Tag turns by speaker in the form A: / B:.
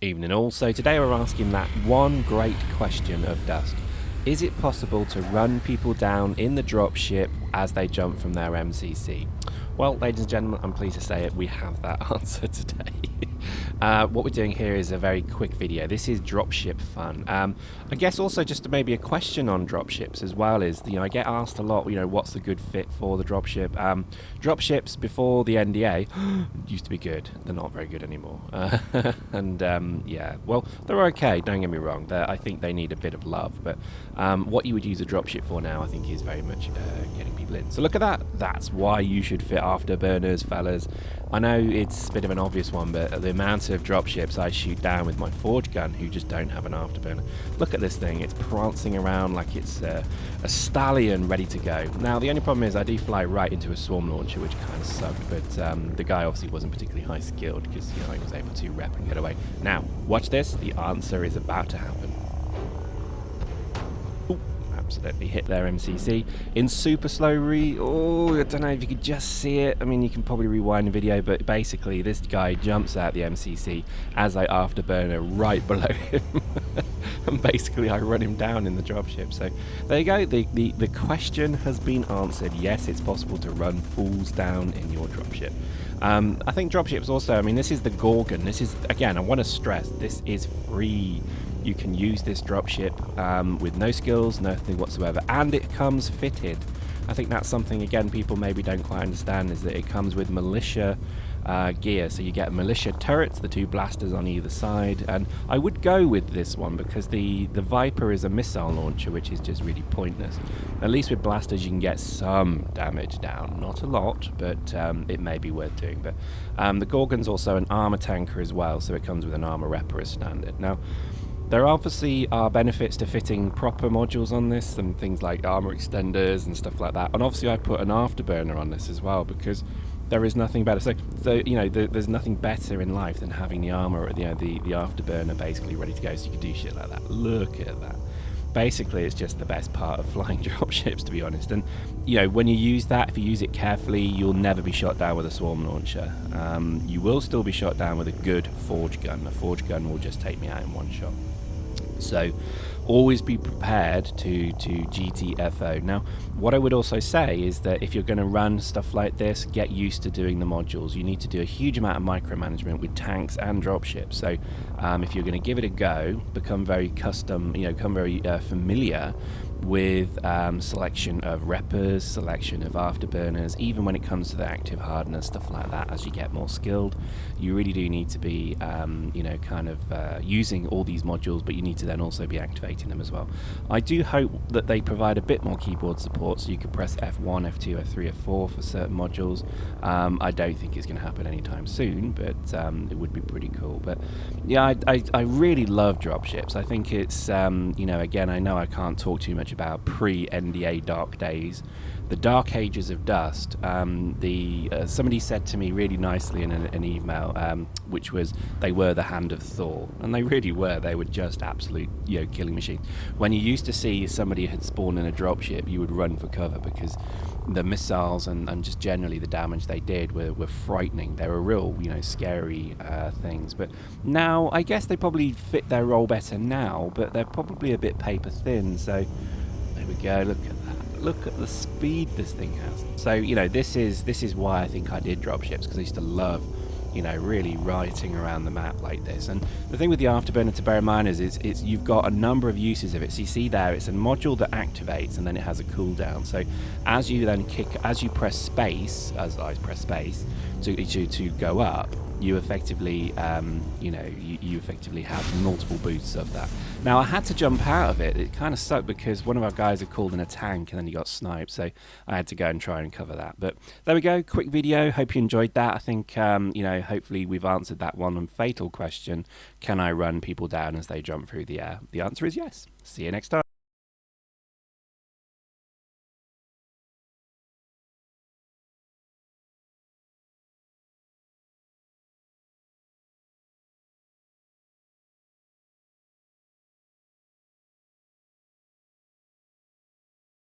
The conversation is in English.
A: Evening all. So today we're asking that one great question of Dust. Is it possible to run people down in the dropship as they jump from their MCC? Well, ladies and gentlemen, I'm pleased to say it, we have that answer today. What we're doing here is a very quick video. This is dropship fun. I guess also just maybe a question on dropships as well is, I get asked a lot, what's the good fit for the dropship? Dropships before the NDA used to be good. They're not very good anymore. Yeah, well, they're okay, don't get me wrong. I think they need a bit of love, but what you would use a dropship for now, I think, is very much getting people in. So look at that. That's why you should fit afterburners, fellas. I know it's a bit of an obvious one, but the amount of dropships I shoot down with my forge gun who just don't have an afterburner. Look at this thing. It's prancing around like it's a stallion ready to go. Now, the only problem is I do fly right into a swarm launcher, which kind of sucked, but the guy obviously wasn't particularly high skilled because he was able to rep and get away. Now, watch this. The answer is about to happen. Absolutely hit their MCC in super slow I don't know if you could just see it. I mean, you can probably rewind the video, but basically this guy jumps out the MCC as I afterburner right below him. And basically I run him down in the dropship. So there you go. The question has been answered. Yes, it's possible to run fools down in your dropship. I think dropships also, this is the Gorgon. This is, again, I want to stress, this is free. You can use this dropship with no skills, nothing whatsoever, and it comes fitted. I think that's something, again, people maybe don't quite understand, is that it comes with militia gear. So you get militia turrets, the two blasters on either side, and I would go with this one because the Viper is a missile launcher, which is just really pointless. At least with blasters you can get some damage down, not a lot, but it may be worth doing. But the Gorgon's also an armor tanker as well, so it comes with an armor repper as standard. Now, there obviously are benefits to fitting proper modules on this, and things like armor extenders and stuff like that. And obviously I put an afterburner on this as well because there is nothing better. So there's nothing better in life than having the armor, the afterburner basically ready to go, so you can do shit like that. Look at that. Basically, it's just the best part of flying dropships, to be honest. And when you use that, if you use it carefully, you'll never be shot down with a swarm launcher. You will still be shot down with a good forge gun. A forge gun will just take me out in one shot. So always be prepared to GTFO. Now, what I would also say is that if you're going to run stuff like this, get used to doing the modules. You need to do a huge amount of micromanagement with tanks and dropships. So if you're going to give it a go, become very custom, become very familiar with selection of reppers, selection of afterburners, even when it comes to the active hardeners, stuff like that. As you get more skilled, you really do need to be using all these modules, but you need to then also be activating them as well. I do hope that they provide a bit more keyboard support, so you can press F1, F2, F3, F4 for certain modules. I don't think it's going to happen anytime soon, but it would be pretty cool. But yeah, I really love dropships. I think it's again, I know I can't talk too much about pre-NDA dark days, the dark ages of Dust. Somebody said to me really nicely in an email, which was they were the hand of Thor, and they really were. They were just absolute killing machines. When you used to see somebody had spawned in a dropship, you would run for cover because the missiles and just generally the damage they did were frightening. They were real scary things. But now I guess they probably fit their role better now, but they're probably a bit paper thin. So there we go. Look at that. Look at the speed this thing has. So this is why I think I did dropships, because I used to love really rioting around the map like this. And the thing with the afterburner to bear in mind is you've got a number of uses of it. So you see there, it's a module that activates and then it has a cooldown. So as you press space, as I press space to go up, you effectively you effectively have multiple boosts of that. Now, I had to jump out of it. It kind of sucked because one of our guys had called in a tank and then he got sniped, so I had to go and try and cover that. But there we go, quick video. Hope you enjoyed that. I think hopefully we've answered that one and fatal question: can I run people down as they jump through the air? The answer is yes. See you next time.